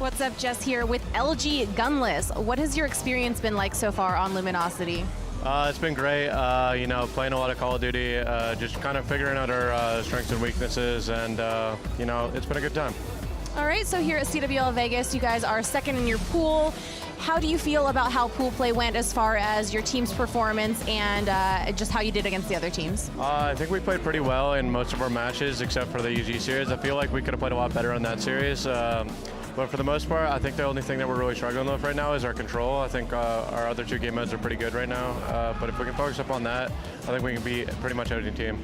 What's up, Jess here with LG Gunless. What has your experience been like so far on Luminosity? It's been great, you know, playing a lot of Call of Duty, just kind of figuring out our strengths and weaknesses, and, you know, it's been a good time. All right, so here at CWL Vegas, you guys are second in your pool. How do you feel about how pool play went as far as your team's performance and just how you did against the other teams? I think we played pretty well in most of our matches, except for the UG series. I feel like we could have played a lot better in that series. But for the most part, I think the only thing that we're really struggling with right now is our control. I think our other two game modes are pretty good right now. But if we can focus up on that, I think we can beat pretty much any team.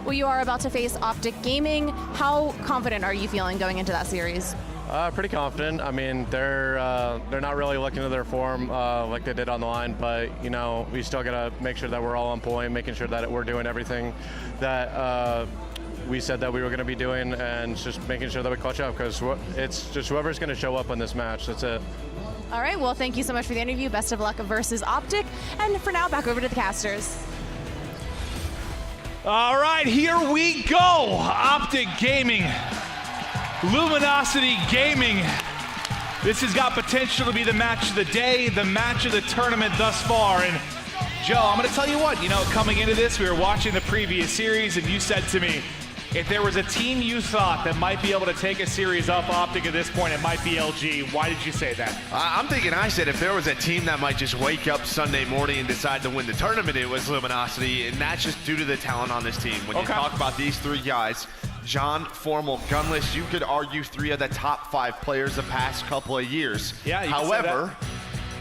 Well, you are about to face Optic Gaming. How confident are you feeling going into that series? Pretty confident. I mean, they're not really looking to their form like they did on the line, but you know, we still gotta make sure that we're all on point, making sure that we're doing everything that we said that we were going to be doing, and just making sure that we clutch up, because it's just whoever's going to show up on this match. That's it. All right, well, thank you so much for the interview. Best of luck versus Optic. And for now, back over to the casters. All right, here we go. Optic Gaming, Luminosity Gaming. This has got potential to be the match of the day, the match of the tournament thus far. And Joe, I'm going to tell you what, you know, coming into this, we were watching the previous series, and you said to me, if there was a team you thought that might be able to take a series off Optic at this point, it might be LG. Why did you say that? I'm thinking I said if there was a team that might just wake up Sunday morning and decide to win the tournament, it was Luminosity, and that's just due to the talent on this team. When you talk about these three guys, John, Formal, Gunless, you could argue 3 of the top 5 players the past couple of years. Yeah, you however,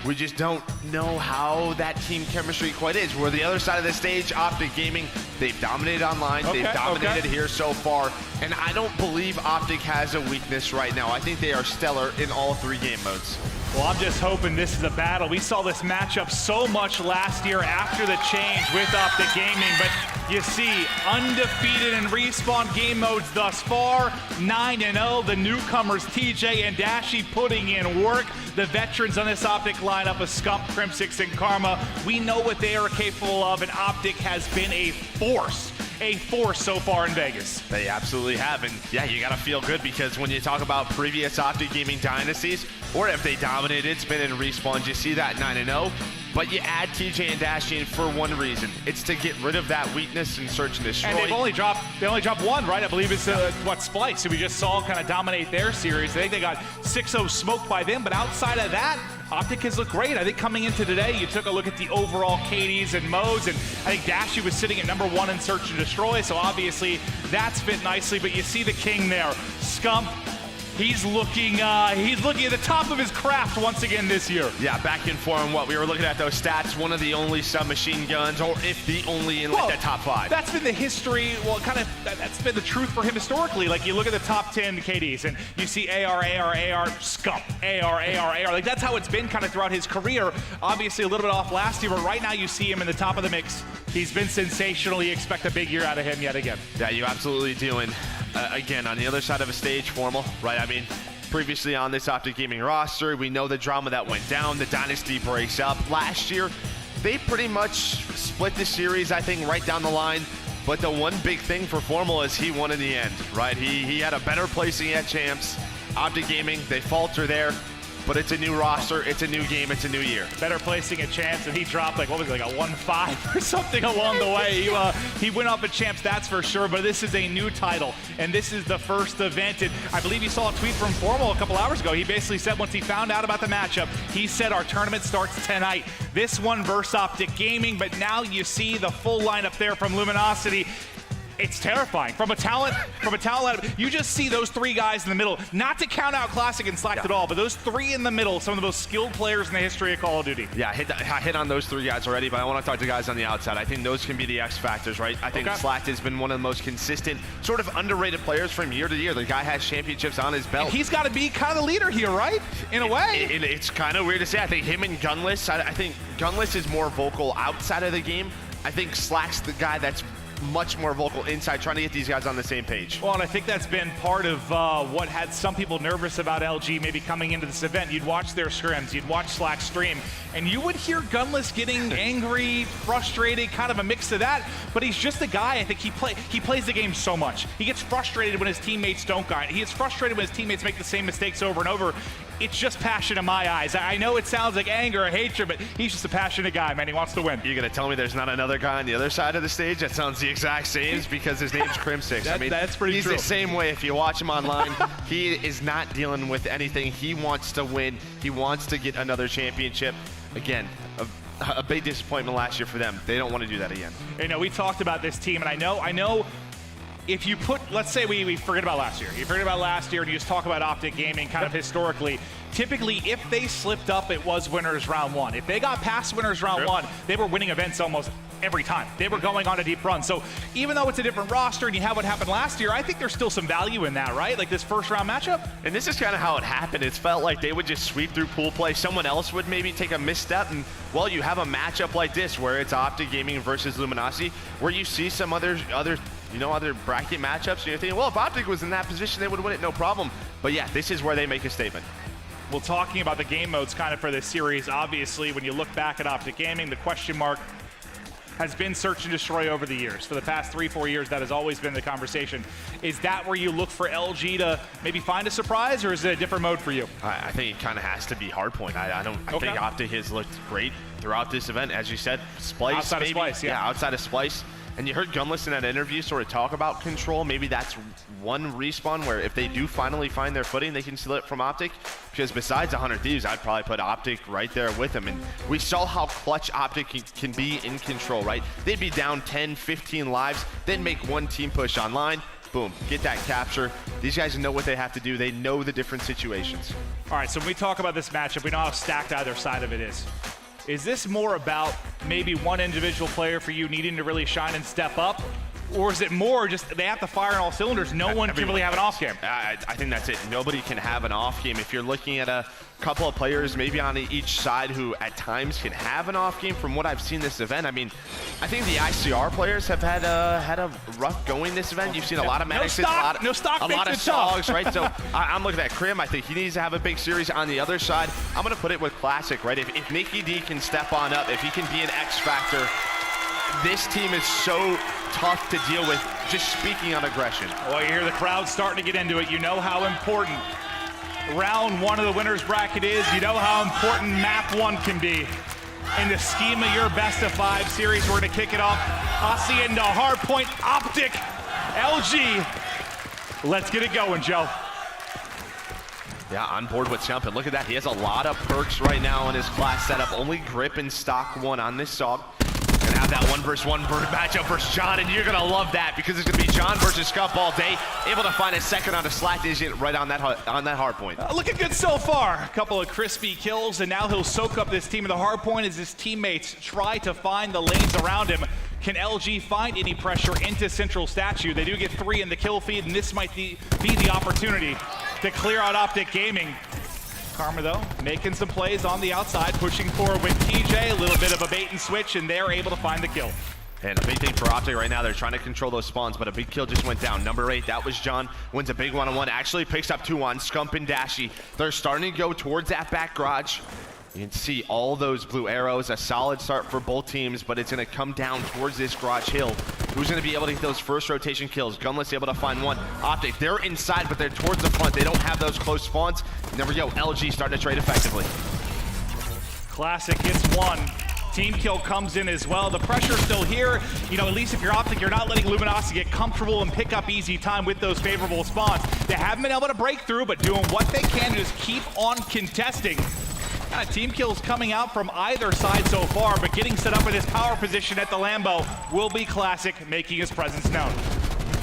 we just don't know how that team chemistry quite is. We're the other side of the stage, Optic Gaming. They've dominated online, they've dominated here so far, and I don't believe Optic has a weakness right now. I think they are stellar in all 3 game modes. Well, I'm just hoping this is a battle. We saw this matchup so much last year after the change with Optic Gaming, but you see, undefeated in Respawn game modes thus far, 9-0. The newcomers TJ and Dashi putting in work. The veterans on this Optic lineup of Scump, Crimsix, and Karma, we know what they are capable of, and Optic has been a force so far in Vegas. They absolutely have, and yeah, you gotta feel good, because when you talk about previous Optic Gaming dynasties, or if they dominated, it's been in Respawn, you see that 9-0, but you add TJ and Dashi in for one reason. It's to get rid of that weakness and search and destroy. And they only dropped one, right? I believe it's Splice, who we just saw kind of dominate their series. I think they got 6-0 smoked by them, but outside of that, Optic has looked great. I think coming into today, you took a look at the overall KDs and modes, and I think Dashi was sitting at #1 in search and destroy, so obviously that's fit nicely, but you see the king there, Scump. He's looking at the top of his craft once again this year. Yeah, back in form. What we were looking at those stats, one of the only submachine guns, or if the only in like the top 5. That's been the history. Well, that's been the truth for him historically. Like you look at the top 10 KDs, and you see AR, Scump, AR. Like that's how it's been kind of throughout his career. Obviously a little bit off last year, but right now you see him in the top of the mix. He's been sensational. You expect a big year out of him yet again. Yeah, you absolutely do. And again, on the other side of a stage, Formal, right? I mean, previously on this Optic Gaming roster, we know the drama that went down. The Dynasty breaks up. Last year, they pretty much split the series, I think, right down the line. But the one big thing for Formal is he won in the end, right? He had a better placing at Champs. Optic Gaming, they falter there. But it's a new roster, it's a new game, it's a new year. Better placing a Champs, and he dropped like, what was it, like a 1-5 or something along the way. He went up at Champs, that's for sure, but this is a new title, and this is the first event. And I believe you saw a tweet from Formal a couple hours ago. He basically said once he found out about the matchup, he said our tournament starts tonight. This one versus Optic Gaming, but now you see the full lineup there from Luminosity. It's terrifying. From a talent lineup, you just see those 3 guys in the middle. Not to count out Classic and Slacked at all, but those 3 in the middle, some of the most skilled players in the history of Call of Duty. Yeah, I hit on those 3 guys already, but I want to talk to guys on the outside. I think those can be the X factors, right? I think Slacked has been one of the most consistent, sort of underrated players from year to year. The guy has championships on his belt. And he's got to be kind of the leader here, right? In a way. It's kind of weird to say. I think him and Gunless, I think Gunless is more vocal outside of the game. I think Slack's the guy that's much more vocal inside, trying to get these guys on the same page. Well, and I think that's been part of what had some people nervous about LG maybe coming into this event. You'd watch their scrims, you'd watch Slack stream, and you would hear Gunless getting angry, frustrated, kind of a mix of that, but he's just a guy, I think he plays the game so much. He gets frustrated when his teammates don't guide. He gets frustrated when his teammates make the same mistakes over and over. It's just passion in my eyes. I know it sounds like anger or hatred, but he's just a passionate guy, man. He wants to win. You're going to tell me there's not another guy on the other side of the stage that sounds the exact same because his name's Crimsix. I mean, that's pretty he's true. the same way. If you watch him online, he is not dealing with anything. He wants to win. He wants to get another championship. Again, a big disappointment last year for them. They don't want to do that again. You know, we talked about this team, and I know if you put, let's say we forget about last year. You forget about last year and you just talk about Optic Gaming kind of historically. Typically, if they slipped up, it was winners round one. If they got past winners round one, they were winning events almost every time. They were going on a deep run. So even though it's a different roster and you have what happened last year, I think there's still some value in that, right? Like this first round matchup. And this is kind of how it happened. It felt like they would just sweep through pool play. Someone else would maybe take a misstep, and well, you have a matchup like this where it's Optic Gaming versus Luminosity, where you see some other bracket matchups, and you're thinking, well, if Optic was in that position, they would win it, no problem. But yeah, this is where they make a statement. Well, talking about the game modes kind of for this series, obviously, when you look back at Optic Gaming, the question mark has been search and destroy over the years. For the past 3-4 years, that has always been the conversation. Is that where you look for LG to maybe find a surprise, or is it a different mode for you? I think it kind of has to be hardpoint. I think Optic has looked great throughout this event. As you said, Splice. Outside of Splice, yeah. Outside of Splice. And you heard Gunless in that interview sort of talk about control. Maybe that's one respawn where if they do finally find their footing, they can steal it from Optic. Because besides 100 Thieves, I'd probably put Optic right there with them. And we saw how clutch Optic can be in control, right? They'd be down 10, 15 lives, then make one team push online. Boom, get that capture. These guys know what they have to do. They know the different situations. All right, so when we talk about this matchup, we know how stacked either side of it is. Is this more about maybe one individual player for you needing to really shine and step up? Or is it more just they have to fire on all cylinders? No one can really have an off game. I think that's it. Nobody can have an off game. If you're looking at a couple of players maybe on each side who at times can have an off game, from what I've seen this event, I mean, I think the ICR players have had a rough going this event. You've seen a lot of Maddox, a lot of Sogs, right? So I'm looking at Krim. I think he needs to have a big series on the other side. I'm going to put it with Classic, right? If Nicky D can step on up, if he can be an X factor, this team is so tough to deal with, just speaking on aggression. Well, you hear the crowd starting to get into it. You know how important round one of the winner's bracket is. You know how important map one can be. In the scheme of your best of 5 series, we're going to kick it off. Hacienda, Hardpoint, Optic, LG. Let's get it going, Joe. Yeah, on board with Jumpin'. Look at that. He has a lot of perks right now in his class setup. Only grip and stock 1 on this Sog. Gonna have that 1v1 matchup versus John, and you're gonna love that because it's gonna be John versus Scup all day, able to find a second on a Slack agent right on that hard point. Looking good so far. A couple of crispy kills, and now he'll soak up this team in the hard point as his teammates try to find the lanes around him. Can LG find any pressure into Central Statue? They do get 3 in the kill feed, and this might be the opportunity to clear out Optic Gaming. Karma, though, making some plays on the outside, pushing forward with TJ, a little bit of a bait and switch, and they're able to find the kill. And a big thing for Optic right now, they're trying to control those spawns, but a big kill just went down. Number 8, that was John, wins a big one-on-one, actually picks up 2 on Scump and Dashy. They're starting to go towards that back garage. You can see all those blue arrows, a solid start for both teams, but it's going to come down towards this garage hill. Who's going to be able to get those first rotation kills? Gunless able to find 1. Optic, they're inside, but they're towards the front. They don't have those close spawns. And there we go, LG starting to trade effectively. Classic hits 1. Team kill comes in as well. The pressure's still here. You know, at least if you're Optic, you're not letting Luminosity get comfortable and pick up easy time with those favorable spawns. They haven't been able to break through, but doing what they can to just keep on contesting. Team kills coming out from either side so far, but getting set up in his power position at the Lambo will be Classic, making his presence known.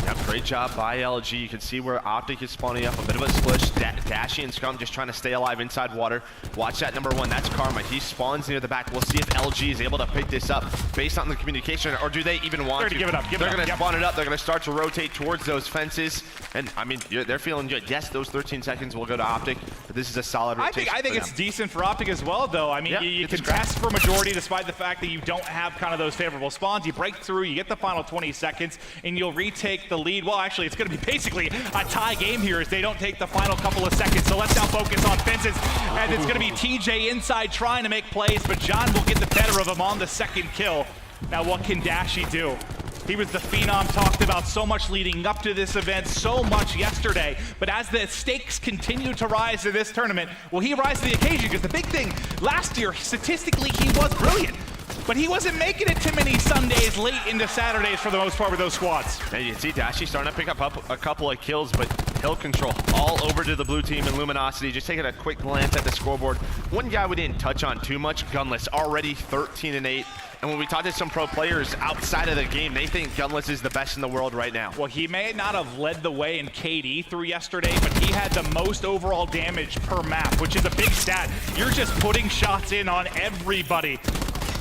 Yep, great job by LG. You can see where Optic is spawning up, a bit of a splish. Dashy and Scum just trying to stay alive inside water. Watch that number 1, that's Karma. He spawns near the back. We'll see if LG is able to pick this up based on the communication, or do they even want to? Give it up, They're going to spawn it up. They're going to start to rotate towards those fences. And, I mean, they're feeling good. Yes, those 13 seconds will go to Optic. But this is a solid rotation. I think it's decent for Optic as well, though. I mean, you contest for majority despite the fact that you don't have kind of those favorable spawns. You break through, you get the final 20 seconds, and you'll retake the lead. Well, actually, it's going to be basically a tie game here as they don't take the final couple of seconds. So let's now focus on Fences. And it's going to be TJ inside trying to make plays, but John will get the better of him on the second kill. Now, what can Dashy do? He was the phenom talked about so much leading up to this event, so much yesterday. But as the stakes continue to rise in this tournament, will he rise to the occasion? Because the big thing, last year, statistically, he was brilliant. But he wasn't making it too many Sundays late into Saturdays for the most part with those squads. And you can see Dashy starting to pick up a couple of kills, but hill control all over to the blue team and Luminosity. Just taking a quick glance at the scoreboard. One guy we didn't touch on too much, Gunless, already 13-8. And when we talk to some pro players outside of the game, they think Gunless is the best in the world right now. Well, he may not have led the way in KD through yesterday, but he had the most overall damage per map, which is a big stat. You're just putting shots in on everybody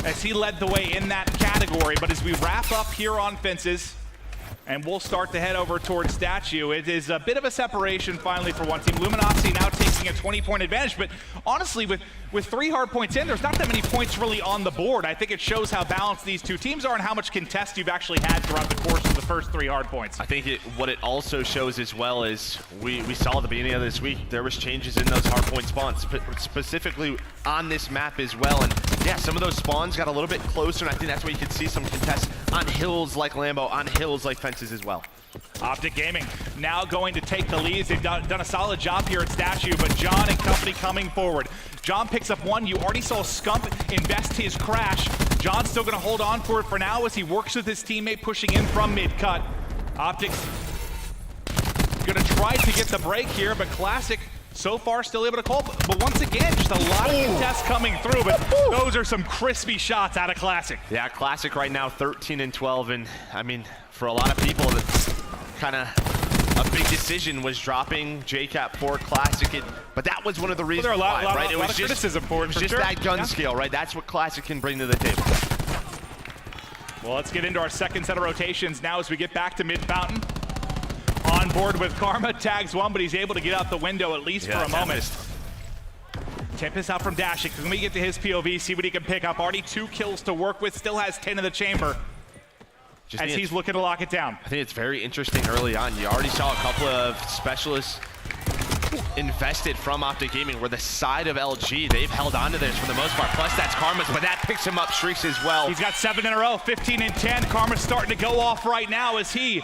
as he led the way in that category. But as we wrap up here on Fences, and we'll start to head over towards Statue. It is a bit of a separation finally for one team. Luminosity now taking a 20-point advantage, but honestly, with 3 hard points in, there's not that many points really on the board. I think it shows how balanced these two teams are and how much contest you've actually had throughout the course of the first 3 hard points. I think what it also shows as well is we saw at the beginning of this week, there was changes in those hard point spawns, specifically on this map as well. And yeah, some of those spawns got a little bit closer, and I think that's where you could see some contest on hills like Lambo, on hills like Fences as well. Optic Gaming now going to take the leads. They've done a solid job here at Statue, but John and company coming forward. John picks up one. You already saw Scump invest his crash. John's still going to hold on for it for now as he works with his teammate pushing in from mid-cut. Optic's going to try to get the break here, but Classic so far still able to call. But once again, just a lot of contests coming through, but those are some crispy shots out of Classic. Yeah, Classic right now 13-12, and I mean, for a lot of people, that's kind of a big decision was dropping JCap for Classic, but that was one of the reasons why, right? It was just that gun skill, right? That's what Classic can bring to the table. Well, let's get into our second set of rotations now as we get back to mid-fountain. On board with Karma, tags one, but he's able to get out the window at least for a moment. Tempest out from Dashik. Let me get to his POV, see what he can pick up. Already 2 kills to work with, still has 10 in the chamber. As he's looking to lock it down. I think it's very interesting early on. You already saw a couple of specialists invested from Optic Gaming where the side of LG, they've held on to this for the most part. Plus that's Karma's, but that picks him up streaks as well. He's got 7 in a row, 15-10. Karma's starting to go off right now as he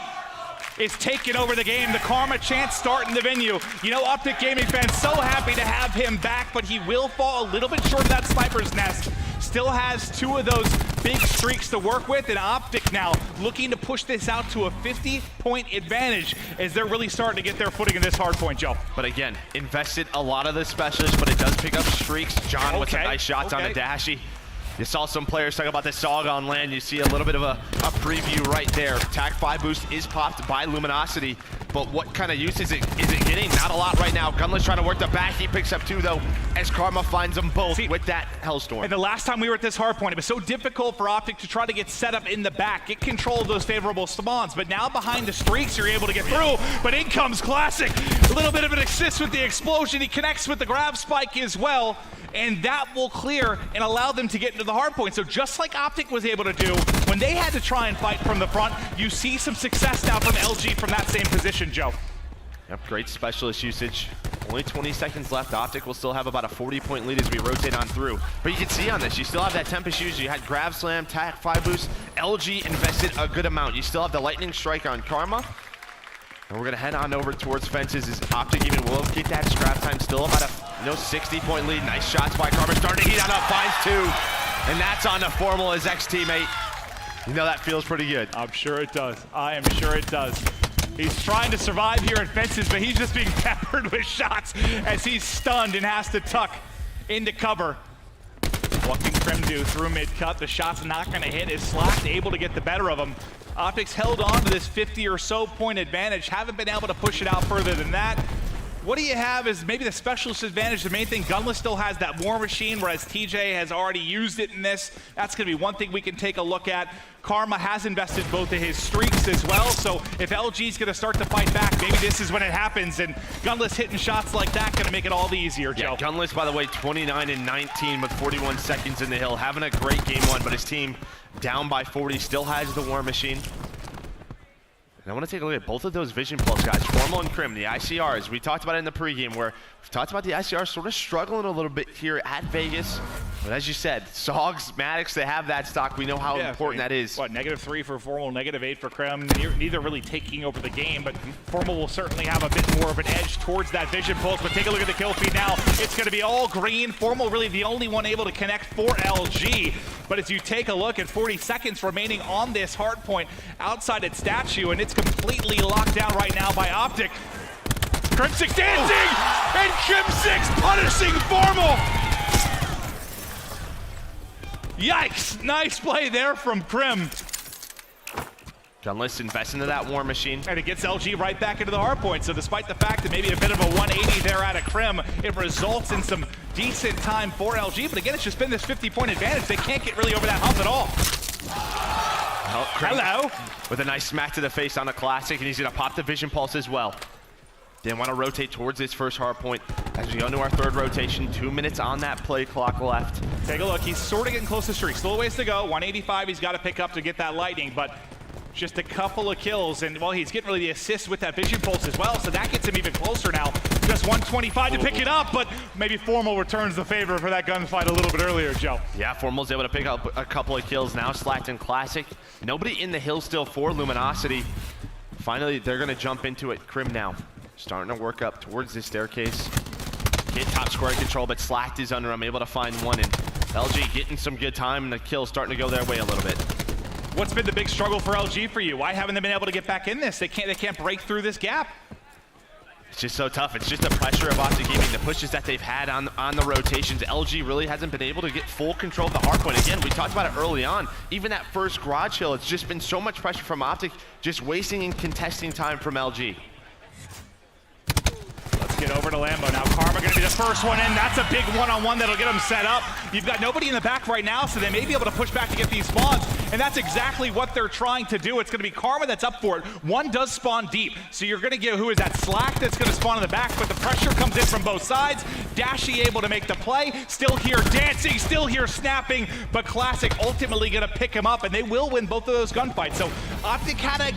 is taking over the game. The Karma chant starting the venue. You know, Optic Gaming fans so happy to have him back, but he will fall a little bit short of that sniper's nest. Still has 2 of those big streaks to work with, and Optic now looking to push this out to a 50-point advantage as they're really starting to get their footing in this hard point, Joe. But again, invested a lot of the specialists, but it does pick up streaks. John with some nice shots on the Dashy. You saw some players talk about the Saga on land. You see a little bit of a preview right there. Attack 5 boost is popped by Luminosity, but what kind of use is it getting? Not a lot right now. Gunless trying to work the back. He picks up 2 though, as Karma finds them both with that Hellstorm. And the last time we were at this hard point, it was so difficult for Optic to try to get set up in the back, get control of those favorable spawns. But now behind the streaks, you're able to get through. But in comes Classic. A little bit of an assist with the explosion. He connects with the grab spike as well. And that will clear and allow them to get into the hard point. So just like Optic was able to do when they had to try and fight from the front, you see some success now from LG from that same position, Joe. Yep, great specialist usage. Only 20 seconds left. Optic will still have about a 40-point lead as we rotate on through. But you can see on this, you still have that Tempest usage. You had Grab Slam, Tac 5 boost. LG invested a good amount. You still have the Lightning Strike on Karma. And we're gonna head on over towards Fences as Optic even will get that scrap time. Still about a 60-point lead. Nice shots by Karma. Starting to heat on up, finds 2. And that's on the Formal, his ex-teammate. You know that feels pretty good. I'm sure it does. I am sure it does. He's trying to survive here at Fences, but he's just being peppered with shots as he's stunned and has to tuck into cover. Walking Kremdu through mid-cut. The shot's not gonna hit. Is Slacked able to get the better of him? Optic's held on to this 50 or so point advantage. Haven't been able to push it out further than that. What do you have is maybe the specialist advantage. The main thing, Gunless still has that War Machine, whereas TJ has already used it in this. That's going to be one thing we can take a look at. Karma has invested both of his streaks as well, so if LG's going to start to fight back, maybe this is when it happens, and Gunless hitting shots like that going to make it all the easier, Joe. Yeah, Gunless, by the way, 29-19 with 41 seconds in the hill, having a great game one, but his team down by 40, still has the War Machine. And I want to take a look at both of those Vision Pulse guys, Formal and Crim, the ICRs. We talked about it in the pregame where we've talked about the ICRs sort of struggling a little bit here at Vegas. But as you said, Sogs, Maddox, they have that stock. We know how important that is. What, -3 for Formal, -8 for Crim. Neither really taking over the game, but Formal will certainly have a bit more of an edge towards that Vision Pulse. But take a look at the kill feed now. It's going to be all green. Formal really the only one able to connect for LG. But as you take a look at 40 seconds remaining on this hard point outside its statue, and it's completely locked down right now by Optic. Crim6 dancing, and Crim6 punishing Formal. Yikes, nice play there from Crim. Gunless invests into that War Machine. And it gets LG right back into the hard point. So despite the fact that maybe a bit of a 180 there out of Crim, it results in some decent time for LG. But again, it's just been this 50-point advantage. They can't get really over that hump at all. Oh, Crim hello. With a nice smack to the face on a Classic, and he's going to pop the Vision Pulse as well. They want to rotate towards this first hard point as we go into our third rotation. 2 minutes on that play clock left. Take a look. He's sort of getting close to streak. Still a ways to go. 185 he's got to pick up to get that lightning, but just a couple of kills. And, well, he's getting really the assist with that Vision Pulse as well, so that gets him even closer now. Just 125 to pick it up, but maybe Formal returns the favor for that gunfight a little bit earlier, Joe. Yeah, Formal's able to pick up a couple of kills now. Slacked and Classic. Nobody in the hill still for Luminosity. Finally, they're going to jump into it. Crim now. Starting to work up towards this staircase. Hit top square control, but Slacked is under him, able to find one, and LG getting some good time, and the kill's starting to go their way a little bit. What's been the big struggle for LG for you? Why haven't they been able to get back in this? They can't break through this gap. It's just so tough. It's just the pressure of Optic Gaming, the pushes that they've had on the rotations. LG really hasn't been able to get full control of the hard point. Again, we talked about it early on. Even that first garage hill, it's just been so much pressure from Optic, just wasting and contesting time from LG. Get over to Lambo. Now Karma going to be the first one in. That's a big one-on-one that'll get him set up. You've got nobody in the back right now, so they may be able to push back to get these spawns, and that's exactly what they're trying to do. It's going to be Karma that's up for it. One does spawn deep, so you're going to get who is that Slack that's going to spawn in the back, but the pressure comes in from both sides. Dashy able to make the play. Still here dancing, still here snapping, but Classic ultimately going to pick him up, and they will win both of those gunfights. So Optic had a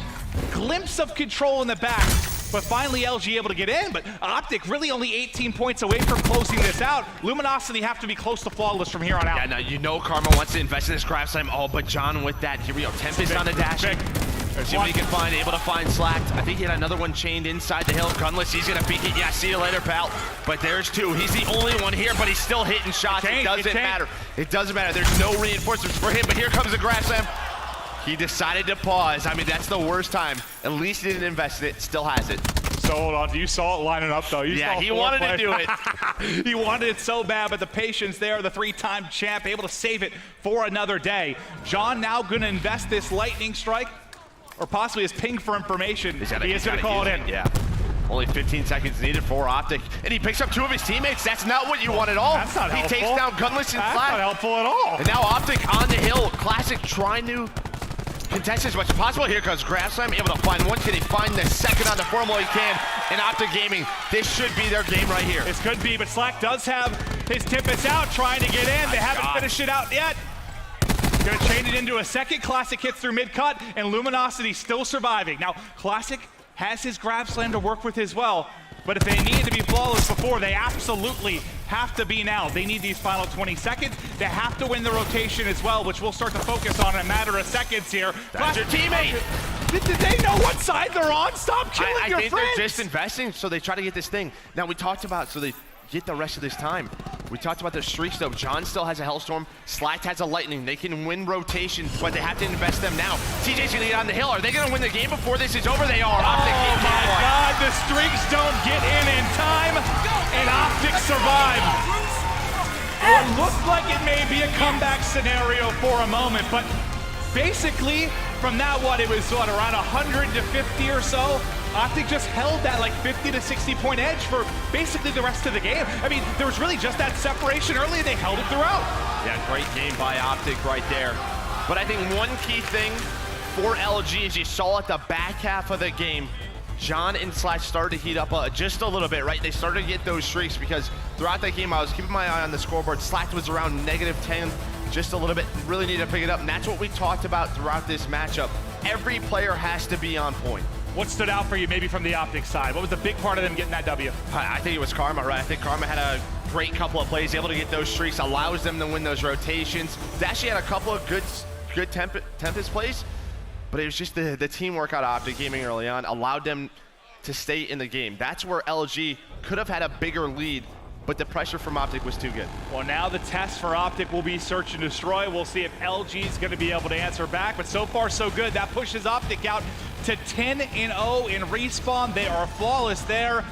glimpse of control in the back, but finally LG able to get in, but Optic really only 18 points away from closing this out. Luminosity have to be close to flawless from here on out. Yeah, now you know Karma wants to invest in this grab slam. Oh, but John with that. Here we go. Tempest on the dash. See what he can find. Able to find Slacked. I think he had another one chained inside the hill. Gunless, he's going to peek it. Yeah, see you later, pal. But there's two. He's the only one here, but he's still hitting shots. It doesn't matter. It doesn't matter. There's no reinforcements for him, but here comes the grab slam. He decided to pause. I mean, that's the worst time. At least he didn't invest in it. Still has it. So hold on, you saw it lining up though. Yeah, he wanted to do it. He wanted it so bad, but the patience there, the three-time champ, able to save it for another day. John now gonna invest this lightning strike, or possibly his ping for information. He is gonna call it in. Yeah. Only 15 seconds needed for Optic, and he picks up two of his teammates. That's not what you want at all. That's not helpful. He takes down Gunless and Slack. That's not helpful at all. And now Optic on the hill. Classic trying to contest as much as possible. Here comes Grab Slam, able to find one. Can he find the second on the Formal? He can. And Optic Gaming, this should be their game right here. This could be, but Slack does have his Tempest out, trying to get in. They haven't finished it out yet. Gonna chain it into a second. Classic hits through mid-cut, and Luminosity still surviving. Now, Classic has his Grab Slam to work with as well, but if they need to be flawless before, they absolutely have to be now. They need these final 20 seconds. They have to win the rotation as well, which we'll start to focus on in a matter of seconds here. That's your teammate. Did they know what side they're on? Stop killing your friends. I think they're just investing, so they try to get this thing. Now, we talked about, so they get the rest of this time. We talked about the streaks, though. John still has a Hellstorm. Slacked has a Lightning. They can win rotations, but they have to invest them now. TJ's going to get on the hill. Are they going to win the game before this is over? They are. Optic oh my God, the streaks don't get in time, and Optic survive. It looked like it may be a comeback scenario for a moment, but basically, from that, it was around 100 to 50 or so. Optic just held that like 50 to 60 point edge for basically the rest of the game. I mean, there was really just that separation early and they held it throughout. Yeah, great game by Optic right there. But I think one key thing for LG is you saw at the back half of the game, John and Slash started to heat up just a little bit, right? They started to get those streaks because throughout that game, I was keeping my eye on the scoreboard. Slash was around -10, just a little bit, really need to pick it up. And that's what we talked about throughout this matchup. Every player has to be on point. What stood out for you maybe from the Optic side? What was the big part of them getting that W? I think it was Karma, right? I think Karma had a great couple of plays, able to get those streaks, allows them to win those rotations. Dashy had a couple of good Tempest plays, but it was just the teamwork out of Optic Gaming early on allowed them to stay in the game. That's where LG could have had a bigger lead, but the pressure from Optic was too good. Well, now the test for Optic will be search and destroy. We'll see if LG is going to be able to answer back, but so far so good. That pushes Optic out to 10-0 in Respawn. They are flawless there.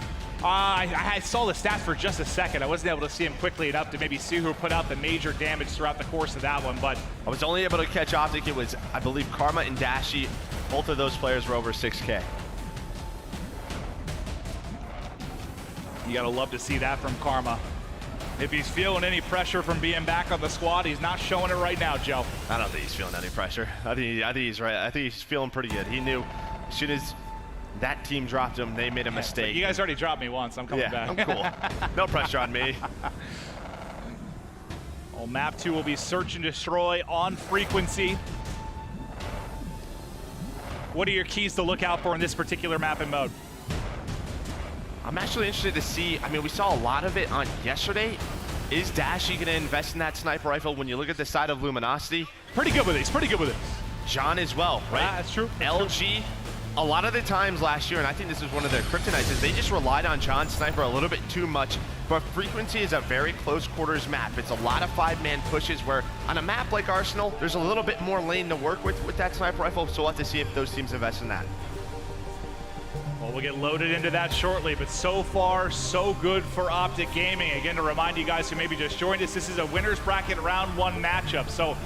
I saw the stats for just a second. I wasn't able to see them quickly enough to maybe see who put out the major damage throughout the course of that one, but I was only able to catch Optic. It was, I believe, Karma and Dashy. Both of those players were over 6K. you gotta love to see that from Karma. If he's feeling any pressure from being back on the squad, he's not showing it right now, Joe. I don't think he's feeling any pressure. I think he's right. I think he's feeling pretty good. He knew as soon as that team dropped him, they made a mistake. You guys already dropped me once. I'm coming back. I'm cool. No pressure on me. Well, map 2 will be search and destroy on frequency. What are your keys to look out for in this particular map and mode? I'm actually interested to see, I mean, we saw a lot of it on yesterday. Is Dashy going to invest in that sniper rifle when you look at the side of Luminosity? Pretty good with it. He's pretty good with it. John as well, right? Yeah, that's true. LG, a lot of the times last year, and I think this is one of their kryptonites, is they just relied on John's sniper a little bit too much. But frequency is a very close quarters map. It's a lot of 5-man pushes where on a map like Arsenal, there's a little bit more lane to work with that sniper rifle. So we'll have to see if those teams invest in that. Well, we'll get loaded into that shortly, but so far, so good for Optic Gaming. Again, to remind you guys who maybe just joined us, this is a winner's bracket round 1 matchup. So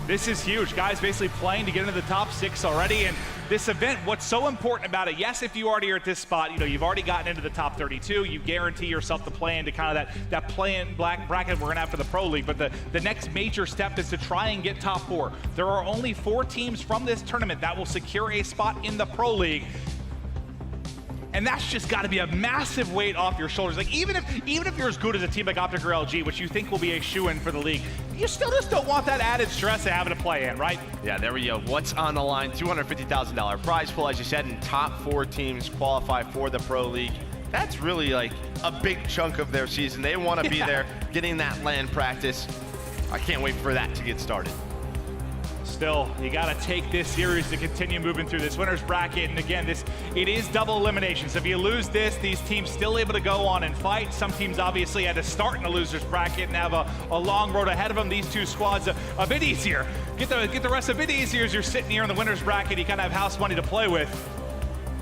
this is huge. Guys basically playing to get into the top 6 already. And this event, what's so important about it, yes, if you already are at this spot, you know, you've already gotten into the top 32, you guarantee yourself to play into kind of that play-in black bracket we're gonna have for the Pro League, but the next major step is to try and get top 4. There are only 4 teams from this tournament that will secure a spot in the Pro League. And that's just got to be a massive weight off your shoulders. Like even if you're as good as a team like Optic or LG, which you think will be a shoo-in for the league, you still just don't want that added stress of having to play in, right? Yeah, there we go. What's on the line? $250,000 prize pool, as you said, and top 4 teams qualify for the Pro League. That's really like a big chunk of their season. They want to be there, getting that land practice. I can't wait for that to get started. Still, you got to take this series to continue moving through this winner's bracket. And again, it is double elimination. So if you lose this, these teams still able to go on and fight. Some teams obviously had to start in the loser's bracket and have a long road ahead of them. These 2 squads a bit easier. Get the rest a bit easier as you're sitting here in the winner's bracket. You kind of have house money to play with.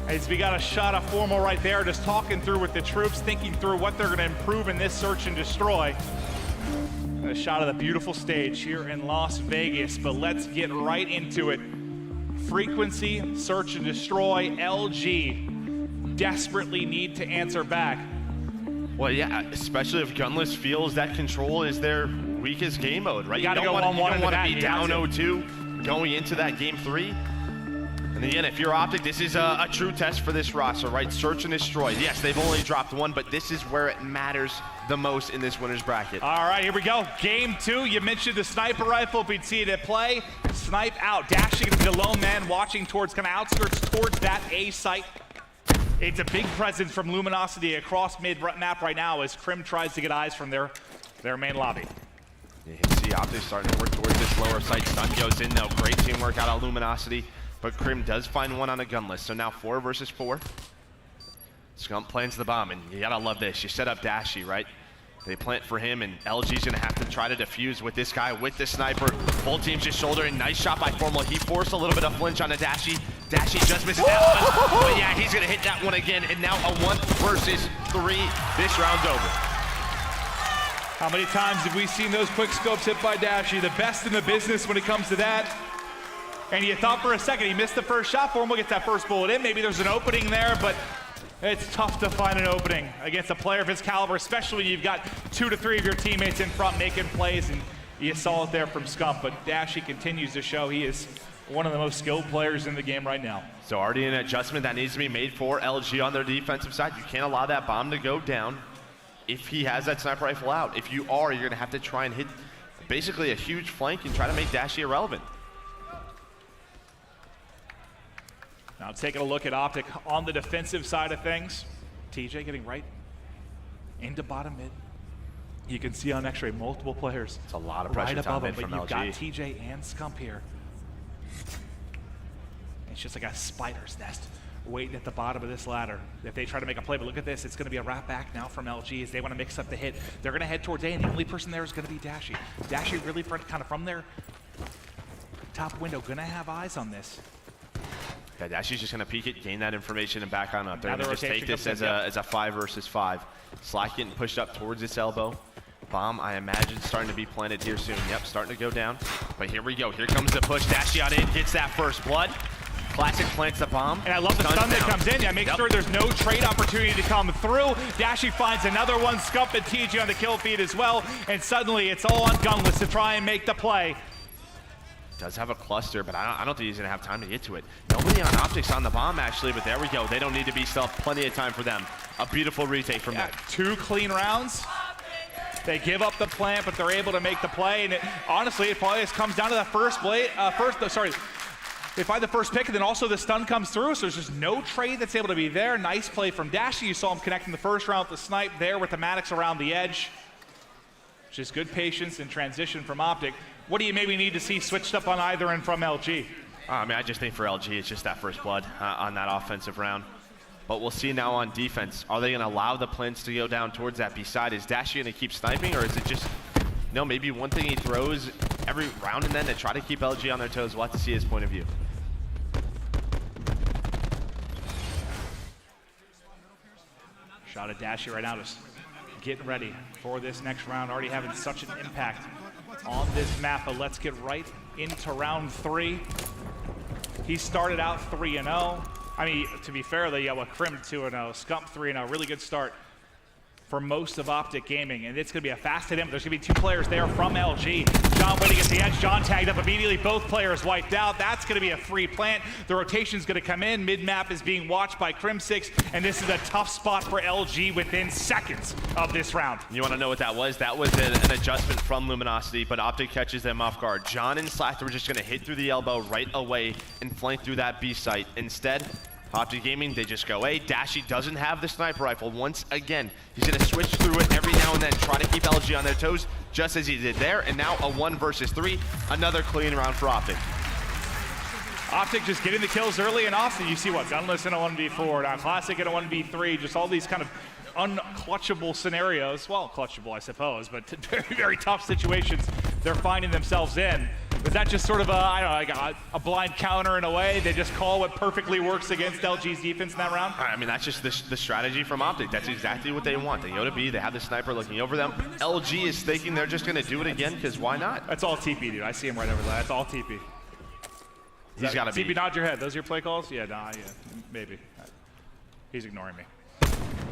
As we got a shot of Formal right there, just talking through with the troops, thinking through what they're going to improve in this search and destroy. A shot of the beautiful stage here in Las Vegas, but let's get right into it. Frequency, search and destroy, LG desperately need to answer back. Well, yeah, especially if Gunless feels that control is their weakest game mode, right? You gotta go 1-1 You don't want to into be down 0-2 going into that game 3. And again, if you're Optic, this is a true test for this roster, right? Search and destroy. Yes, they've only dropped 1, but this is where it matters the most in this winner's bracket. All right, here we go. Game 2. You mentioned the sniper rifle. We'd see it at play. Snipe out. Dashing the lone man, watching towards kind of outskirts towards that A site. It's a big presence from Luminosity across mid-map right now as Crim tries to get eyes from their main lobby. You can see Optic starting to work towards this lower site. Stun goes in, though. Great teamwork out of Luminosity. But Crim does find 1 on a gunless, so now 4 versus 4. Scump plants the bomb, and you gotta love this. You set up Dashy, right? They plant for him, and LG's gonna have to try to defuse with this guy, with the sniper. Full team's just shouldering. Nice shot by Formal. He forced a little bit of flinch on a Dashy. Dashy just missed that one. But yeah, he's gonna hit that one again, and now a 1 versus 3. This round's over. How many times have we seen those quick scopes hit by Dashy? The best in the business when it comes to that. And you thought for a second he missed the first shot. Formal gets that first bullet in. Maybe there's an opening there, but it's tough to find an opening against a player of his caliber, especially when you've got 2 to 3 of your teammates in front making plays, and you saw it there from Scump. But Dashy continues to show he is one of the most skilled players in the game right now. So already an adjustment that needs to be made for LG on their defensive side. You can't allow that bomb to go down if he has that sniper rifle out. If you are, you're gonna have to try and hit basically a huge flank and try to make Dashy irrelevant. Now taking a look at Optic on the defensive side of things. TJ getting right into bottom mid. You can see on X-ray multiple players. It's a lot of pressure right above him, from but you've LG. got TJ and Scump here. It's just like a spider's nest waiting at the bottom of this ladder if they try to make a play. But look at this, it's going to be a wrap back now from LG as they want to mix up the hit. They're going to head towards A, and the only person there is going to be Dashy. Dashy really kind of from their top window, going to have eyes on this. Yeah, Dashy's just going to peek it, gain that information, and back on up. They're Now going the to just take rotation this as a 5 versus 5. Slack getting pushed up towards its elbow. Bomb, I imagine, starting to be planted here soon. Yep, starting to go down. But here we go. Here comes the push. Dashy on in, gets that first blood. Classic plants the bomb. And I love the stun that comes in. Yeah, make sure there's no trade opportunity to come through. Dashy finds another one. Scump and TJ on the kill feed as well. And suddenly it's all on Gunless to try and make the play. Does have a cluster, but I don't think he's gonna have time to get to it. Nobody on Optics on the bomb actually, but there we go. They don't need to be still. Plenty of time for them. A beautiful retake from them. 2 clean rounds. They give up the plant, but they're able to make the play. And honestly, it probably just comes down to that first play. They find the first pick, and then also the stun comes through, so there's just no trade that's able to be there. Nice play from Dashy. You saw him connecting the first round with the snipe there with the Maddox around the edge. Just good patience and transition from Optic. What do you maybe need to see switched up on either end from LG? I mean, I just think for LG, it's just that first blood on that offensive round. But we'll see now on defense. Are they going to allow the plants to go down towards that B side? Is Dashy going to keep sniping, or is it just, maybe one thing he throws every round and then to try to keep LG on their toes? We'll have to see his point of view. Shot at Dashy right now, just getting ready for this next round. Already having such an impact on this map, but let's get right into round 3. He started out 3-0. I mean, to be fair, they Crim 2-0, Scump 3-0. Really good start for most of Optic Gaming, and it's going to be a fast hit in. There's going to be 2 players there from LG. John waiting at the edge. John tagged up immediately. Both players wiped out. That's going to be a free plant. The rotation's going to come in. Mid-map is being watched by Crim 6, and this is a tough spot for LG within seconds of this round. You want to know what that was? That was an adjustment from Luminosity, but Optic catches them off guard. John and Slack were just going to hit through the elbow right away and flank through that B site. Instead, Optic Gaming, they just go, hey, Dashy doesn't have the sniper rifle. Once again, he's going to switch through it every now and then, try to keep LG on their toes, just as he did there. And now a 1 versus 3, another clean round for Optic. Optic just getting the kills early and often. You see what, Gunless in a 1v4, now Classic in a 1v3, just all these kind of unclutchable scenarios. Well, clutchable, I suppose, but very, very tough situations they're finding themselves in. Was that just sort of a blind counter in a way? They just call what perfectly works against LG's defense in that round? I mean, that's just the strategy from Optic. That's exactly what they want. They go to B, they have the sniper looking over them. LG is thinking they're just going to do it again, because why not? That's all TP, dude. I see him right over there. That's all TP. He's got to be. TP, nod your head. Those your play calls? Yeah, yeah, maybe. He's ignoring me.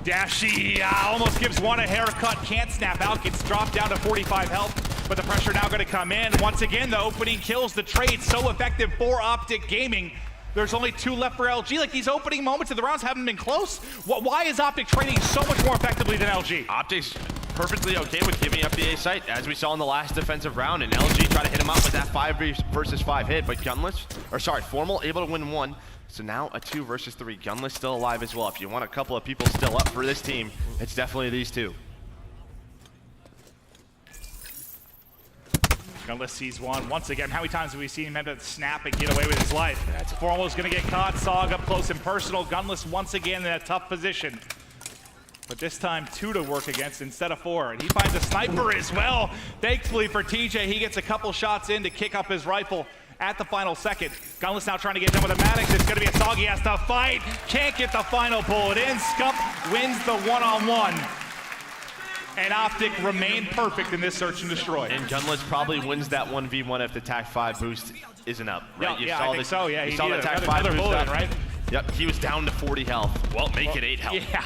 Dashy almost gives one a haircut, can't snap out, gets dropped down to 45 health, but the pressure now going to come in. Once again, the opening kills, the trade so effective for Optic Gaming. There's only 2 left for LG. Like, these opening moments of the rounds haven't been close. Why is Optic trading so much more effectively than LG? Optic's perfectly okay with giving up the A site, as we saw in the last defensive round, and LG tried to hit him up with that 5 versus 5 hit, but Formal able to win 1. So now a 2 versus 3. Gunless still alive as well. If you want a couple of people still up for this team, it's definitely these 2. Gunless sees one. Once again, how many times have we seen him end up snap and get away with his life? Formal's going to get caught. Sog up close and personal. Gunless once again in a tough position. But this time 2 to work against instead of 4. And he finds a sniper as well. Thankfully for TJ, he gets a couple shots in to kick up his rifle at the final second. Gunless now trying to get done with a Maddox. It's going to be a Sog. He has to fight. Can't get the final bullet in. Scump wins the 1-on-1. and Optic remain perfect in this search and destroy. And Gunless probably wins that 1v1 if the TAC 5 boost isn't up, right? Yeah, I think so, yeah. You He saw the needed TAC 5 another boost bullet, up. right? Yep, he was down to 40 health. Well, make it 8 health. Yeah.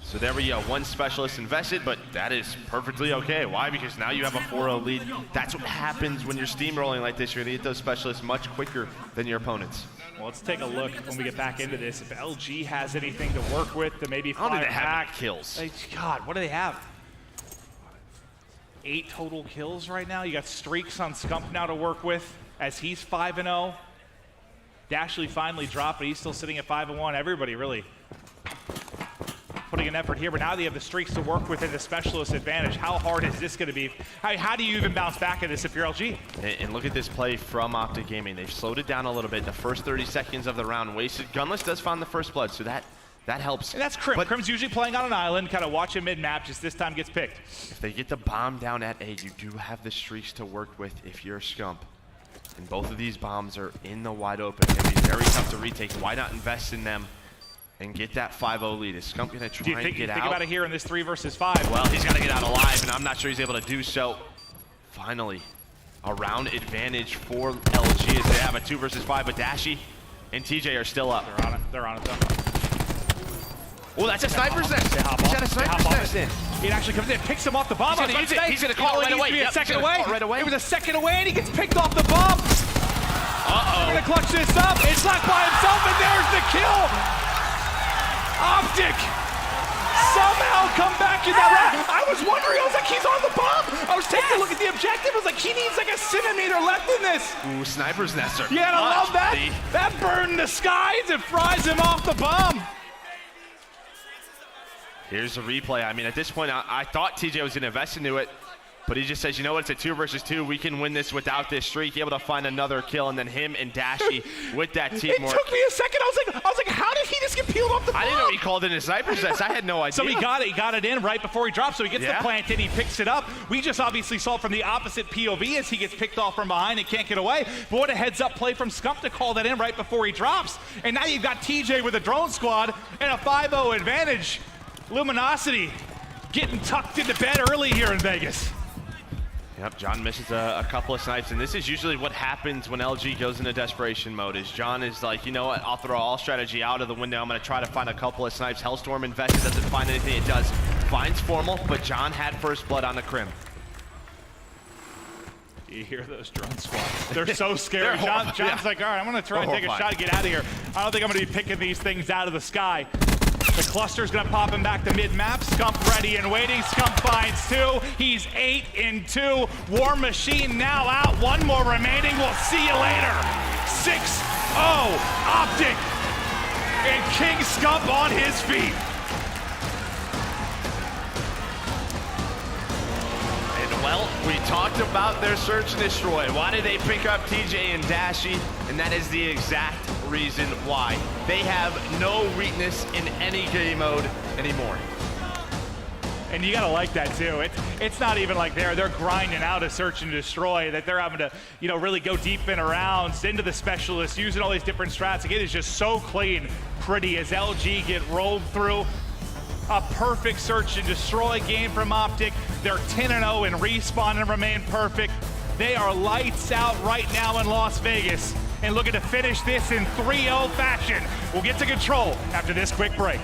So there we go, 1 specialist invested, but that is perfectly okay. Why? Because now you have a 4-0 lead. That's what happens when you're steamrolling like this. You're gonna get those specialists much quicker than your opponents. Well, let's take a look when we get back into this. If LG has anything to work with to maybe How do fire they have back. kills? God, what do they have? 8 total kills right now. You got streaks on Scump now to work with as he's 5-0. Dashley finally dropped, but he's still sitting at 5-1. Everybody really putting an effort here, but now they have the streaks to work with and the specialist advantage. How hard is this going to be? How do you even bounce back at this if you're LG? And look at this play from Optic Gaming. They've slowed it down a little bit. The first 30 seconds of the round wasted. Gunless does find the first blood, so that helps. And that's Crim. But Crim's usually playing on an island, kind of watching mid-map, just this time gets picked. if they get the bomb down at A, you do have the streaks to work with if you're Scump. And both of these bombs are in the wide open. It's going to be very tough to retake. Why not invest in them and get that 5-0 lead? Is Scump going to try and get out? Think about it here in this 3 versus 5. Well, he's got to get out alive, and I'm not sure he's able to do so. Finally, a round advantage for LG as they have a 2 versus 5, but Dashy and TJ are still up. They're on it though. Oh, that's a sniper's nest. He's got a sniper's nest in. It actually comes in, picks him off the bomb. He's gonna call it right away. A second away. Right away. It was a second away, and he gets picked off the bomb. They're gonna clutch this up. It's locked by himself, and there's the kill. Optic somehow come back in that round. I was wondering, I was like, he's on the bomb. I was taking a look at the objective. I was like, he needs like a centimeter left in this. Ooh, sniper's nest are Yeah, I love that. buddy. That burned the skies. It fries him off the bomb. Here's a replay. I mean, at this point, I thought TJ was going to invest into it, but he just says, you know what, it's a 2 versus 2. We can win this without this streak, able to find another kill, and then him and Dashy with that teamwork. It took me a second. I was like, how did he just get peeled off the bomb? I didn't know he called in a sniper's nest. I had no idea. So he got it in right before he dropped, so he gets the plant in, he picks it up. We just obviously saw it from the opposite POV as he gets picked off from behind and can't get away. But what a heads-up play from Scump to call that in right before he drops. And now you've got TJ with a drone squad and a 5-0 advantage. Luminosity getting tucked into bed early here in Vegas. Yep, John misses a couple of snipes, and this is usually what happens when LG goes into desperation mode, is John is like, you know what, I'll throw all strategy out of the window. I'm going to try to find a couple of snipes. Hellstorm invested, doesn't find anything. It does. Finds Formal, but John had first blood on the Crim. You hear those drone squads. They're so scary. John's like, all right, I'm going to try and take a shot and get out of here. I don't think I'm going to be picking these things out of the sky. The cluster's gonna pop him back to mid-map. Scump ready and waiting. Scump finds 2. He's 8 in 2. War Machine now out. 1 more remaining. We'll see you later. 6-0 Optic. And King Scump on his feet. And well, we talked about their search and destroy. Why did they pick up TJ and Dashy? And that is the exact reason why. They have no weakness in any game mode anymore. And you gotta like that too. It's not even like they're grinding out a search and destroy, that they're having to, you know, really go deep in rounds, into the specialists, using all these different strats. Again, it's just so clean, pretty as LG get rolled through. A perfect search and destroy game from Optic. They're 10-0 and respawn and remain perfect. They are lights out right now in Las Vegas and looking to finish this in 3-0 fashion. We'll get to control after this quick break.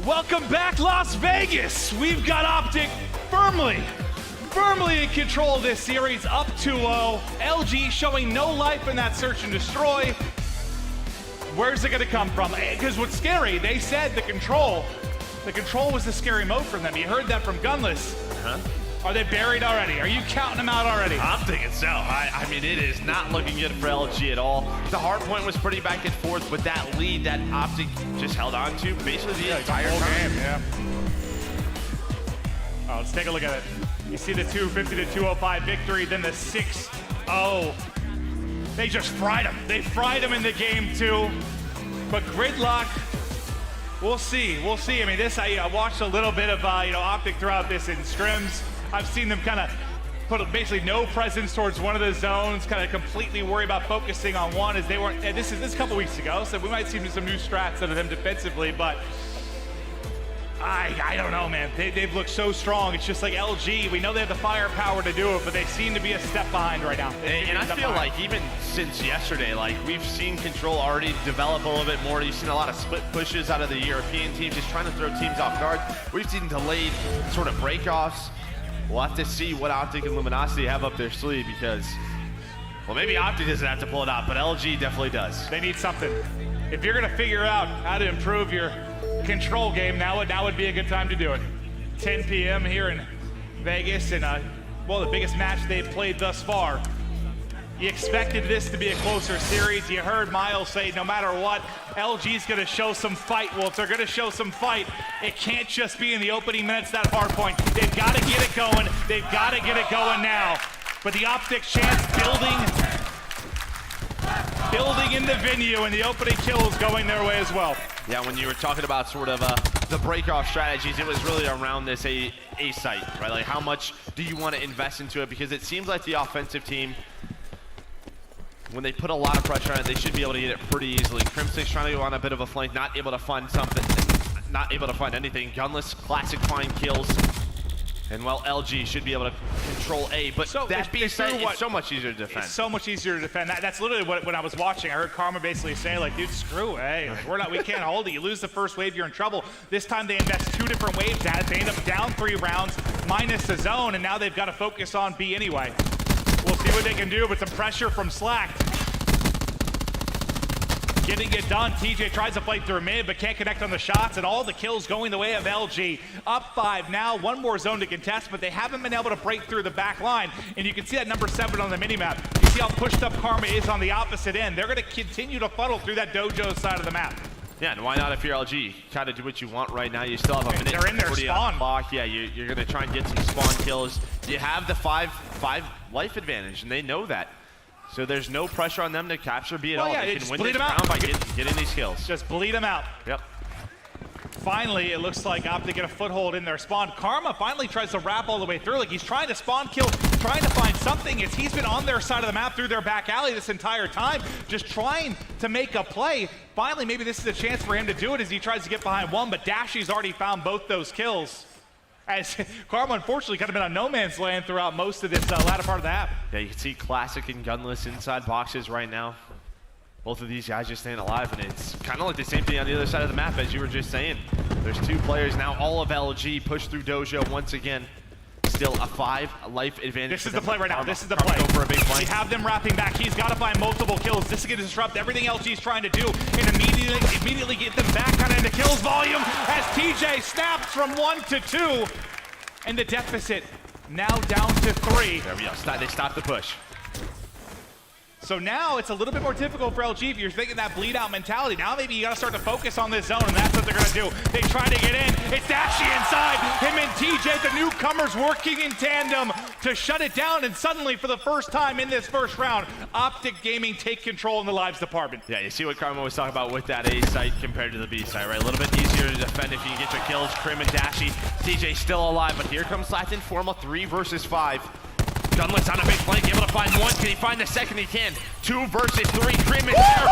Welcome back, Las Vegas. We've got Optic firmly in control of this series, up 2-0. LG showing no life in that search and destroy. Where's it gonna come from? Because what's scary, they said the control was the scary mode for them. You heard that from Gunless. Are they buried already? Are you counting them out already? I'm thinking so. I mean, it is not looking good for LG at all. The hard point was pretty back and forth, but that lead that Optic just held on to basically the entire time. Game, yeah. Oh, let's take a look at it. You see the 250 to 205 victory, then the 6-0. They just fried them. They fried them in the game too. But Gridlock, we'll see. I mean, I watched a little bit of Optic throughout this in scrims. I've seen them kind of put basically no presence towards one of the zones, kind of completely worry about focusing on one as they weren't. This is a couple weeks ago, so we might see some new strats out of them defensively, but I don't know, man. They've looked so strong. It's just like LG. We know they have the firepower to do it, but they seem to be a step behind right now. And I feel like even since yesterday, like we've seen Control already develop a little bit more. You've seen a lot of split pushes out of the European teams, just trying to throw teams off guard. We've seen delayed sort of breakoffs. We'll have to see what Optic and Luminosity have up their sleeve because, well, maybe Optic doesn't have to pull it out, but LG definitely does. They need something. If you're going to figure out how to improve your Control game, now would be a good time to do it. 10 p.m. here in Vegas, and well, the biggest match they've played thus far. You expected this to be a closer series. You heard Miles say no matter what, LG's going to show some fight. Well, if they're going to show some fight, it can't just be in the opening minutes, that hard point. They've got to get it going. They've got to get it going now. But the Optic chance building in the venue, and the opening kill is going their way as well. Yeah, when you were talking about sort of the breakoff strategies, it was really around this A site, right? Like how much do you want to invest into it? Because it seems like the offensive team, when they put a lot of pressure on it, they should be able to get it pretty easily. Crimson's trying to go on a bit of a flank, not able to find something, not able to find anything. Gunless, classic find kills. And well, LG should be able to control A, but so that being said, it's so much easier to defend. It's so much easier to defend. That's literally what when I was watching, I heard Karma basically say, like, dude, screw A. Like, we can't hold it. You lose the first wave, you're in trouble. This time they invest 2 different waves at it. They end up down 3 rounds, minus the zone, and now they've got to focus on B anyway. We'll see what they can do, but some pressure from Slack. Getting it done. TJ tries to play through mid, but can't connect on the shots, and all the kills going the way of LG. Up 5 now, 1 more zone to contest, but they haven't been able to break through the back line. And you can see that number 7 on the minimap. You see how pushed up Karma is on the opposite end. They're going to continue to funnel through that dojo side of the map. Yeah, and why not if you're LG? Kind of do what you want right now. You still have a minute. They're in their spawn. Clock. Yeah, you're going to try and get some spawn kills. You have the 5 life advantage, and they know that. So there's no pressure on them to capture B at all. Yeah, they can win this round by getting these kills. Just bleed them out. Yep. Finally, it looks like Optic get a foothold in their spawn. Karma finally tries to wrap all the way through. Like he's trying to spawn kill, trying to find something. As he's been on their side of the map through their back alley this entire time, just trying to make a play. Finally, maybe this is a chance for him to do it as he tries to get behind one, but Dashy's already found both those kills. As Karma, unfortunately, kind of been on no man's land throughout most of this latter part of the app. Yeah, you can see Classic and Gunless inside boxes right now. Both of these guys just staying alive, and it's kind of like the same thing on the other side of the map, as you were just saying. There's 2 players now. All of LG pushed through Dojo once again. Still a 5 life advantage. This is the play right now. This is the play. Go for a big play. We have them wrapping back. He's got to find multiple kills. This is going to disrupt everything LG's trying to do, and immediately get them back kind of into kills volume as TJ snaps from 1 to 2. And the deficit now down to 3. There we go. They stopped the push. So now it's a little bit more difficult for LG if you're thinking that bleed out mentality. Now maybe you got to start to focus on this zone, and that's what they're going to do. They try to get in. It's Dashy inside. Him and TJ, the newcomers, working in tandem to shut it down. And suddenly, for the first time in this first round, Optic Gaming take control in the lives department. Yeah, you see what Karma was talking about with that A site compared to the B site, right? A little bit easier to defend if you can get your kills. Crim and Dashy. TJ still alive, but here comes Latin Formal, 3 versus 5. Gunless on a big flank, able to find 1. Can he find the second? He can. 2 versus 3. Crim is there.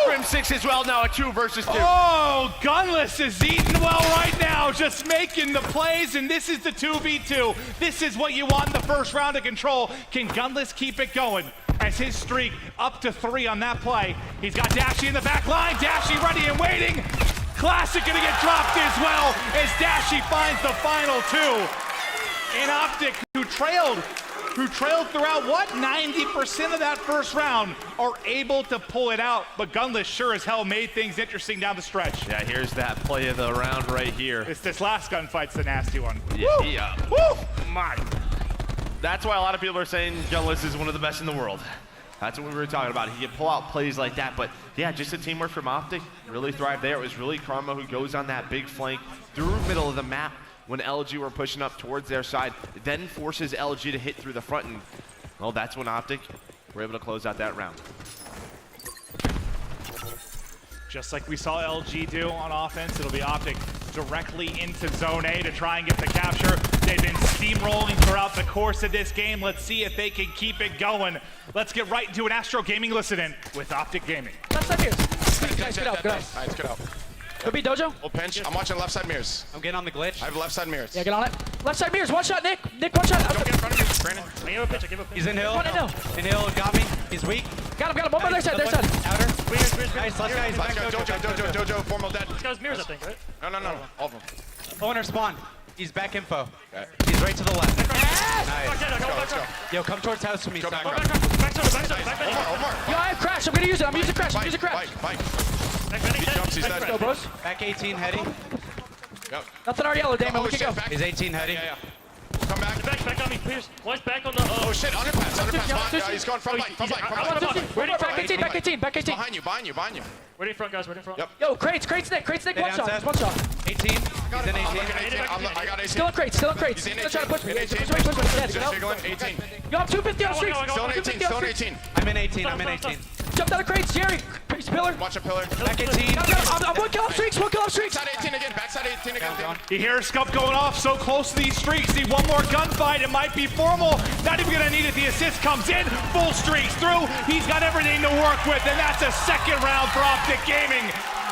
Crim 6 as well now, a 2 versus 2. Oh, Gunless is eating well right now, just making the plays, and this is the 2v2. This is what you want in the first round of Control. Can Gunless keep it going? As his streak up to 3 on that play. He's got Dashy in the back line. Dashy ready and waiting. Classic gonna get dropped as well as Dashy finds the final two. And Optic, who trailed throughout, what, 90% of that first round, are able to pull it out. But Gunless sure as hell made things interesting down the stretch. Yeah, here's that play of the round right here. This last gunfight's the nasty one. Yeah, Woo! My. That's why a lot of people are saying Gunless is one of the best in the world. That's what we were talking about. He can pull out plays like that, but yeah, just the teamwork from Optic really thrived there. It was really Karma who goes on that big flank through the middle of the map when LG were pushing up towards their side, then forces LG to hit through the front, and well, that's when Optic were able to close out that round. Just like we saw LG do on offense, it'll be Optic directly into Zone A to try and get the capture. They've been steamrolling throughout the course of this game. Let's see if they can keep it going. Let's get right into an Astro Gaming listen-in with Optic Gaming. Left side mirrors. Guys, get out, get out. Alright, get out. Go be Dojo. We'll pinch. I'm watching left side mirrors. I'm getting on the glitch. I have left side mirrors. Yeah, get on it. Left side mirrors, one shot, Nick. Nick, one shot. Don't get in front of me, Brandon. I give a pitch, I give a pitch. He's in hill. One in hill. In hill, got me. He's weak. Got him. One more their side, their side. Outer. Weird. Nice, last guy. He's Last back. guy, Dojo, formal dead. This guy's mirrors, I think, right? No, all of them. Owner spawn. He's back info. Okay. He's right to the left. Let's go. Yo, come towards house to me. Go back, Summer. Back Omar. Yo, I have crash. I'm gonna use it. I'm using crash. I'm using crash. Bike. He jumps, he's dead. Go, bros. Back 18 heady. Yep. Nothing our yellow, Damon. We can go. Back. He's 18 heady. Yeah. Come back. Back on me, please. One's back on the. Oh shit, underpass. He's going front bike. Back 18. Behind you. Where in front, guys? Where in front? Yep. Yo, crates, Nick, Stay one shot, down, one shot. 18. He's in 18. I'm looking at 18. I got 18. Still in crates. He's in 18. Still trying to push me. In 18. Push me. Yeah, He's get out. jiggling. 18. Yo, I'm 250 on streaks. Still in 18. Still in 18. I'm in 18. Jump down the crates, Jerry. Crates pillar. Watch a pillar. Back 18. I'm one kill off streaks. Backside 18 again. Backside 18 again. You hear Scump going off so close to these streaks. See one more gunfight. It might be formal. Not even gonna need it. The assist comes in. Full streaks through. He's got everything to work with, and that's a second round for Optic Gaming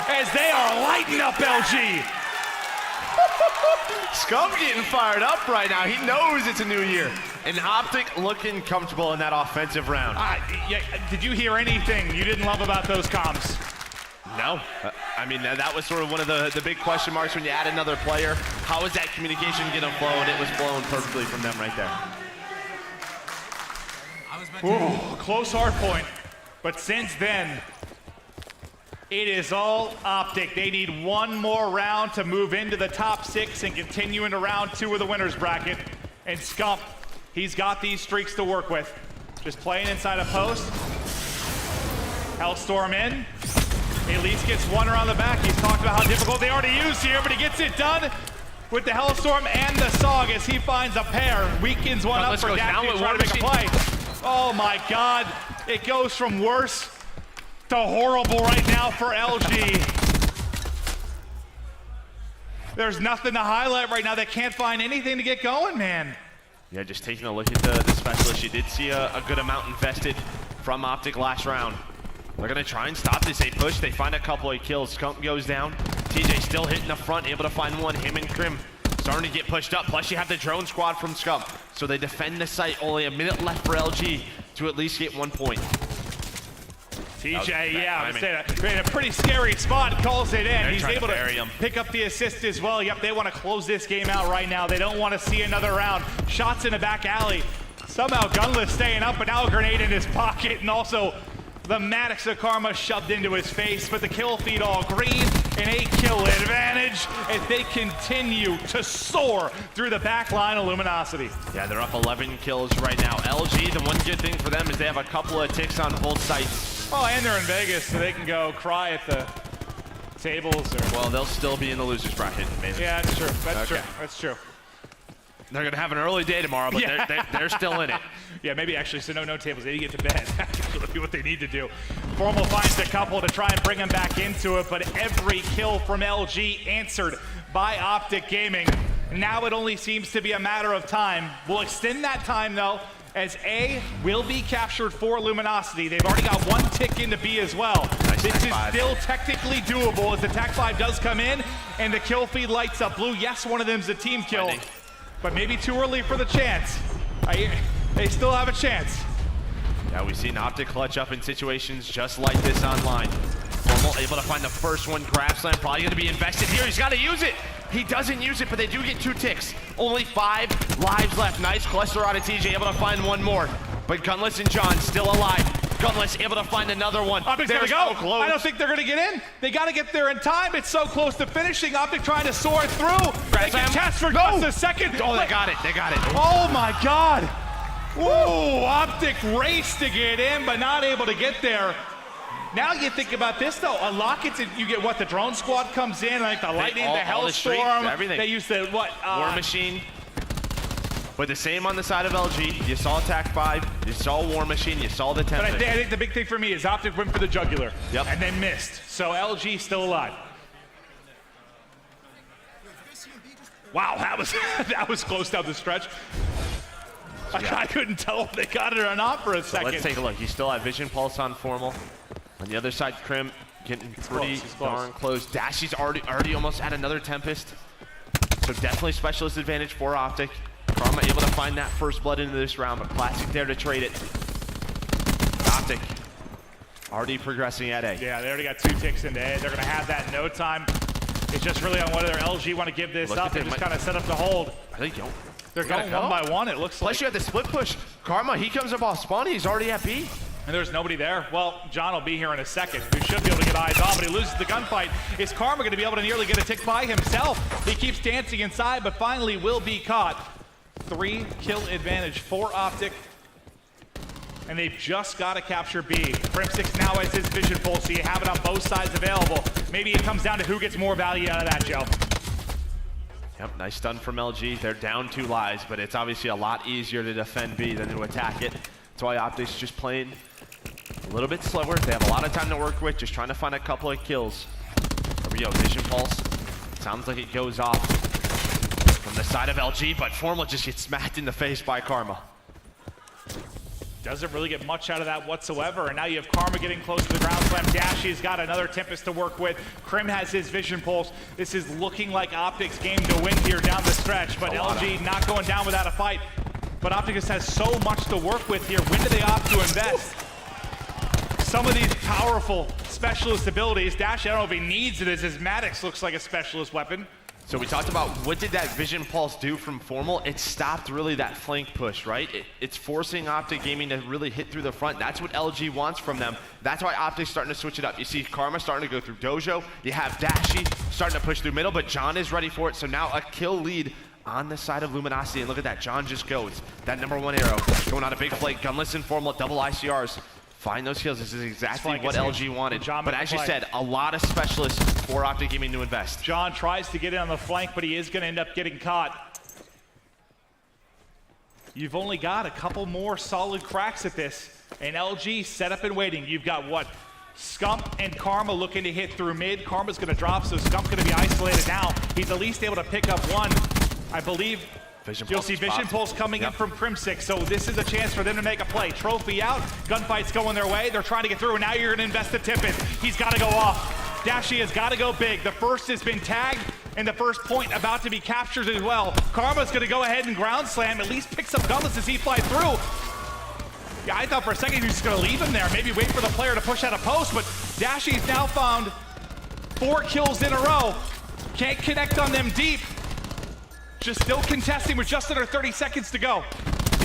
as they are lighting up LG. Scum getting fired up right now. He knows it's a new year. And Optic looking comfortable in that offensive round. Did you hear anything you didn't love about those comms? No. I mean, that was sort of one of the big question marks when you add another player. How is that communication going to flow? And it was flowing perfectly from them right there. Ooh, close hard point. But since then, it is all Optic. They need one more round to move into the top 6 and continue into round 2 of the winner's bracket. And Scump, he's got these streaks to work with. Just playing inside a post. Hellstorm in. At least gets one around the back. He's talked about how difficult they are to use here, but he gets it done with the Hellstorm and the Sog as he finds a pair. Weakens one up for Daphne trying to make a play. Oh my God. It goes from worse to horrible right now for LG. There's nothing to highlight right now. They can't find anything to get going, man. Yeah, just taking a look at the specialist, you did see a good amount invested from Optic last round. They're gonna try and stop this. They push, they find a couple of kills. Skunk goes down. TJ still hitting the front, able to find one. Him and Krim starting to get pushed up. Plus you have the drone squad from Skunk. So they defend the site. Only a minute left for LG to at least get 1 point. TJ, in a pretty scary spot, calls it in. He's able to pick up the assist as well. Yep, they want to close this game out right now. They don't want to see another round. Shots in the back alley. Somehow Gunless staying up, but now a grenade in his pocket, and also the Maddox of Karma shoved into his face, but the kill feed all green, an 8-kill advantage as they continue to soar through the back line of Luminosity. Yeah, they're up 11 kills right now. LG, the one good thing for them is they have a couple of ticks on both sites. Oh, and they're in Vegas, so they can go cry at the tables. Well, they'll still be in the loser's bracket, maybe. Yeah, that's true. That's true. They're going to have an early day tomorrow, but they're still in it. Yeah, maybe actually, so no tables. They need to get to bed. Actually, what they need to do. Formal finds a couple to try and bring them back into it, but every kill from LG answered by Optic Gaming. Now it only seems to be a matter of time. We'll extend that time, though, as A will be captured for Luminosity. They've already got one tick into B as well. Nice. This is still technically doable as the Tac 5 does come in, and the kill feed lights up. Blue, yes, one of them's a team kill. But maybe too early for the chance. They still have a chance. Yeah, we've seen Optic clutch up in situations just like this online. Formal able to find the first one. Grab slam, probably going to be invested here. He's got to use it. He doesn't use it, but they do get 2 ticks. Only 5 lives left. Nice cluster out of TJ, able to find one more. But Gunless and John still alive. Gunless able to find another one. Optic's They're gonna go. so close. I don't think they're gonna get in. They gotta get there in time. It's so close to finishing. Optic trying to soar through. They can test for just a second. Oh, they got it. They got it. Oh my God. Whoa, Optic raced to get in, but not able to get there. Now you think about this though, a Lockets, you get what, the drone squad comes in, like the lightning, the hellstorm. Everything. They use the what? War Machine. But the same on the side of LG. You saw Attack 5, you saw War Machine, you saw the But Tempest. I think the big thing for me is Optic went for the jugular. Yep. And then missed. So LG still alive. Wow, that was that was close down the stretch. I couldn't tell if they got it or not for a second. Let's take a look. You still have Vision Pulse on Formal. On the other side, Crim getting pretty darn close. Dashy's already almost at another Tempest. So definitely specialist advantage for Optic. Karma able to find that first blood into this round, but Classic there to trade it. Optic already progressing at A. Yeah, they already got 2 ticks into A. They're going to have that in no time. It's just really on whether LG want to give this up and just kind of set up the hold. I think They're going one by one, it looks like. Plus you have the split push. Karma, he comes up off spawn, he's already at B. And there's nobody there. Well, John will be here in a second. We should be able to get eyes on, but he loses the gunfight. Is Karma going to be able to nearly get a tick by himself? He keeps dancing inside, but finally will be caught. 3 kill advantage for Optic. And they've just got to capture B. Crim6 now has his vision pulse, so you have it on both sides available. Maybe it comes down to who gets more value out of that, Joe. Yep, nice stun from LG. They're down 2 lives, but it's obviously a lot easier to defend B than to attack it. That's why Optic's just playing a little bit slower. They have a lot of time to work with, just trying to find a couple of kills. Here we go, Vision Pulse. Sounds like it goes off from the side of LG, but Formal just gets smacked in the face by Karma. Doesn't really get much out of that whatsoever. And now you have Karma getting close to the ground slam. Dashy's got another Tempest to work with. Crim has his Vision Pulse. This is looking like Optic's game to win here down the stretch, but LG not going down without a fight. But Optic just has so much to work with here. When do they opt to invest? Some of these powerful specialist abilities. Dashy, I don't know if he needs it, as his Maddox looks like a specialist weapon. So we talked about what did that Vision Pulse do from Formal? It stopped really that flank push, right? It's forcing Optic Gaming to really hit through the front. That's what LG wants from them. That's why Optic's starting to switch it up. You see Karma starting to go through Dojo. You have Dashy starting to push through middle, but John is ready for it. So now a kill lead on the side of Luminosity. And look at that, John just goes. That #1 arrow going on a big flank. Gunless and Formal, double ICRs. Find those kills. This is exactly what LG wanted. But as you said, a lot of specialists for Optic Gaming to invest. John tries to get in on the flank, but he is going to end up getting caught. You've only got a couple more solid cracks at this. And LG set up and waiting. You've got what? Scump and Karma looking to hit through mid. Karma's going to drop, so Scump's going to be isolated now. He's at least able to pick up one. I believe you'll see Vision Pulse coming in from Crim6, so this is a chance for them to make a play. Trophy out, gunfight's going their way. They're trying to get through, and now you're going to invest the Tempest. He's got to go off. Dashy has got to go big. The first has been tagged, and the first point about to be captured as well. Karma's going to go ahead and ground slam, at least picks up Gunless as he flies through. Yeah, I thought for a second he was just going to leave him there, maybe wait for the player to push out a post, but Dashy's now found 4 kills in a row. Can't connect on them deep. Just still contesting with just under 30 seconds to go.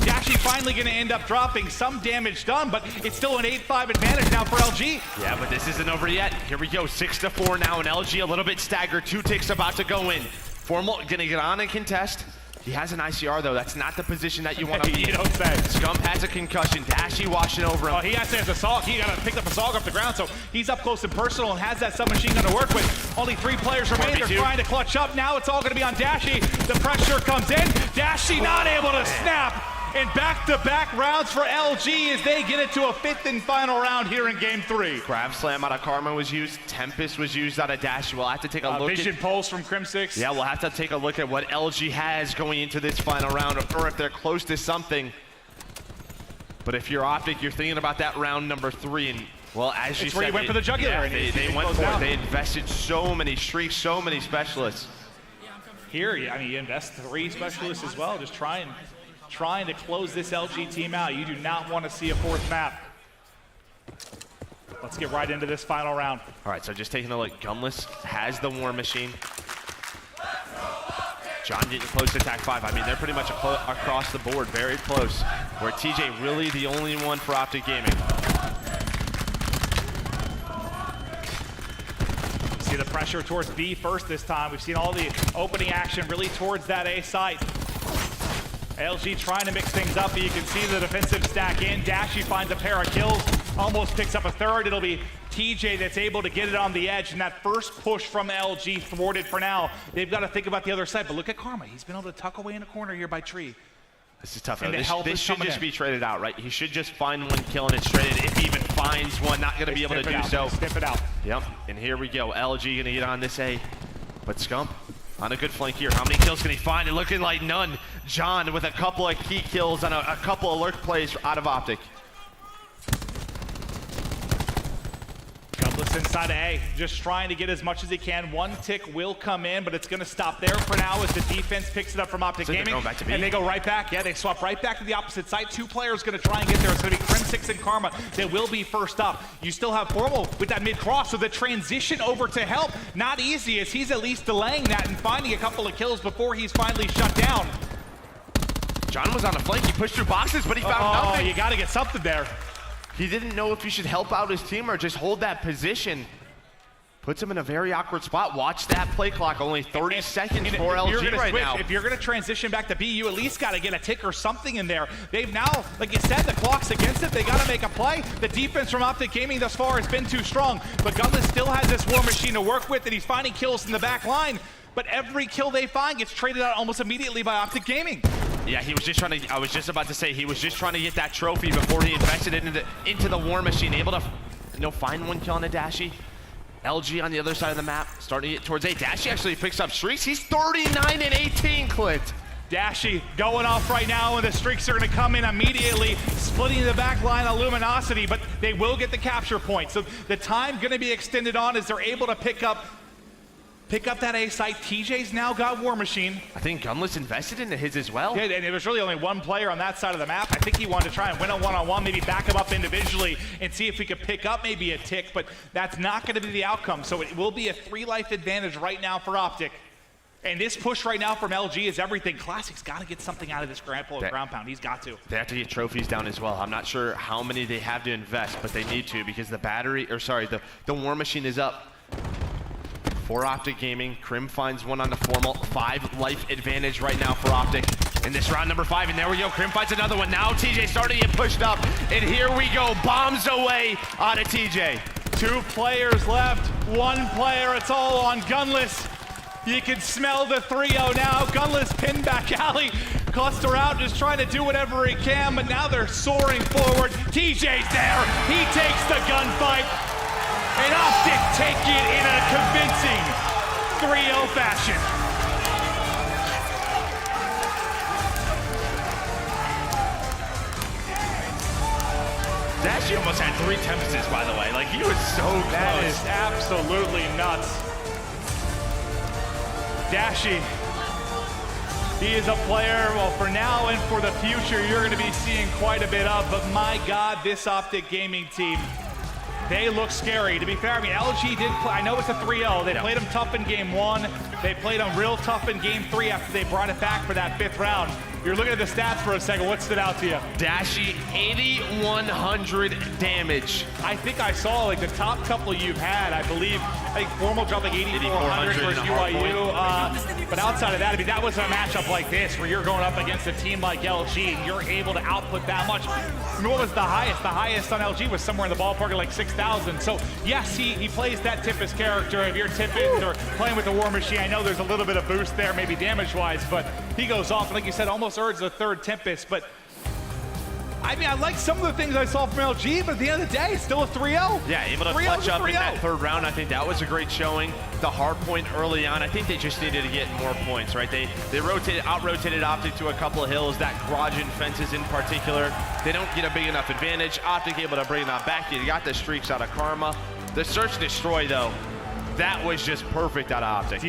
Dashy finally going to end up dropping. Some damage done, but it's still an 8-5 advantage now for LG. Yeah, but this isn't over yet. Here we go, 6-4 now, and LG a little bit staggered. 2 ticks about to go in. Formal going to get on and contest. He has an ICR though. That's not the position that you want to be in. You don't say. Scump has a concussion. Dashy washing over him. Oh, he actually has a Assault. He got to pick up Assault off the ground, so he's up close and personal and has that submachine gun to work with. Only 3 players remain. They're trying to clutch up. Now it's all going to be on Dashy. The pressure comes in. Dashy not able to snap. And back-to-back rounds for LG as they get it to a 5th and final round here in Game 3. Grab Slam out of Karma was used. Tempest was used out of Dashy. We'll have to take a look Vision Pulse from Crim6. Yeah, we'll have to take a look at what LG has going into this final round, or if they're close to something. But if you're Optic, you're thinking about that round number 3, and well, as you said, where you went for the jugular. Yeah, they went for it. They invested so many streaks, so many specialists. Here, I mean, you invest 3 specialists as well, just trying to close this LG team out. You do not want to see a 4th map. Let's get right into this final round. All right, so just taking a look. Gunless has the War Machine. John getting close to attack 5. I mean, they're pretty much across the board, very close. Where TJ really the only one for Optic Gaming. See the pressure towards B first this time. We've seen all the opening action really towards that A site. LG trying to mix things up, but you can see the defensive stack in. Dashy finds a pair of kills, almost picks up a third. It'll be TJ that's able to get it on the edge, and that first push from LG thwarted for now. They've got to think about the other side, but look at Karma. He's been able to tuck away in a corner here by Tree. This is tough. This should just be traded out, right? He should just find one kill and it's traded. If he even finds one, not going to be able to do so. Snip it out. Yep, and here we go. LG going to get on this A, but Scump on a good flank here. How many kills can he find? It looking like none. John with a couple of key kills on a couple alert plays out of Optic. Gunless inside of A, just trying to get as much as he can. One tick will come in, but it's going to stop there for now as the defense picks it up from Optic Gaming. Going back to B. And they go right back. Yeah, they swap right back to the opposite side. 2 players going to try and get there. It's going to be Crim6 and Karma that will be first up. You still have Formal with that mid-cross, so the transition over to help, not easy, as he's at least delaying that and finding a couple of kills before he's finally shut down. John was on the flank. He pushed through boxes, but he found nothing. You got to get something there. He didn't know if he should help out his team or just hold that position. Puts him in a very awkward spot. Watch that play clock. Only 30 seconds for LG right now. If you're going to transition back to B, you at least got to get a tick or something in there. They've now, like you said, the clock's against it. They got to make a play. The defense from Optic Gaming thus far has been too strong, but Gunless still has this War Machine to work with, and he's finding kills in the back line. But every kill they find gets traded out almost immediately by Optic Gaming. Yeah, he was just trying to, I was just about to say, he was just trying to get that trophy before he invested into the War Machine. Able to, find one kill on the Dashy. LG on the other side of the map, starting to get towards A. Dashy actually picks up streaks. He's 39 and 18, Clint. Dashy going off right now, and the streaks are going to come in immediately, splitting the back line of Luminosity, but they will get the capture point. So the time going to be extended on as they're able to pick up that A site. TJ's now got War Machine. I think Gunless invested into his as well. Yeah, and it was really only one player on that side of the map. I think he wanted to try and win a one-on-one, maybe back him up individually and see if we could pick up maybe a tick, but that's not going to be the outcome. So it will be a 3-life advantage right now for Optic. And this push right now from LG is everything. Classic's got to get something out of this ground pound. He's got to. They have to get trophies down as well. I'm not sure how many they have to invest, but they need to because the War Machine is up. For Optic Gaming, Crim finds one on the Formal. 5-life advantage right now for Optic in this round number 5. And there we go, Crim finds another one. Now TJ starting to get pushed up. And here we go, bombs away on a TJ. 2 players left, 1 player, it's all on Gunless. You can smell the 3-0 now. Gunless pinned back alley. Cluster out, just trying to do whatever he can, but now they're soaring forward. TJ's there, he takes the gunfight. And Optic take it in a convincing 3-0 fashion. Dashy almost had 3 Tempests, by the way. Like, he was so close. That is absolutely nuts. Dashy, he is a player, well, for now and for the future, you're going to be seeing quite a bit of, but my God, this Optic Gaming team, they look scary. To be fair, I mean, LG did play, I know it's a 3-0. They played them tough in game 1. They played them real tough in game 3 after they brought it back for that 5th round. You're looking at the stats for a second. What stood out to you? Dashy, 8,100 damage. I think I saw like the top couple you've had. I believe, I think Formal dropped like 8,400 versus UIU. But outside of that, I mean, that was a matchup like this where you're going up against a team like LG and you're able to output that much. I mean, what was the highest? The highest on LG was somewhere in the ballpark of like 6,000. So yes, he plays that Tempest character. If you're Tempest or playing with the War Machine, I know there's a little bit of boost there, maybe damage-wise, but he goes off, like you said, almost earns the 3rd Tempest. But I mean, I like some of the things I saw from LG, but at the end of the day, it's still a 3-0. Yeah, able to clutch up in that 3rd round. I think that was a great showing. The hard point early on, I think they just needed to get more points, right? They out-rotated Optic to a couple of hills, that garage and fences in particular. They don't get a big enough advantage. Optic able to bring that back. You got the streaks out of Karma. The search and destroy, though, that was just perfect out of Optic.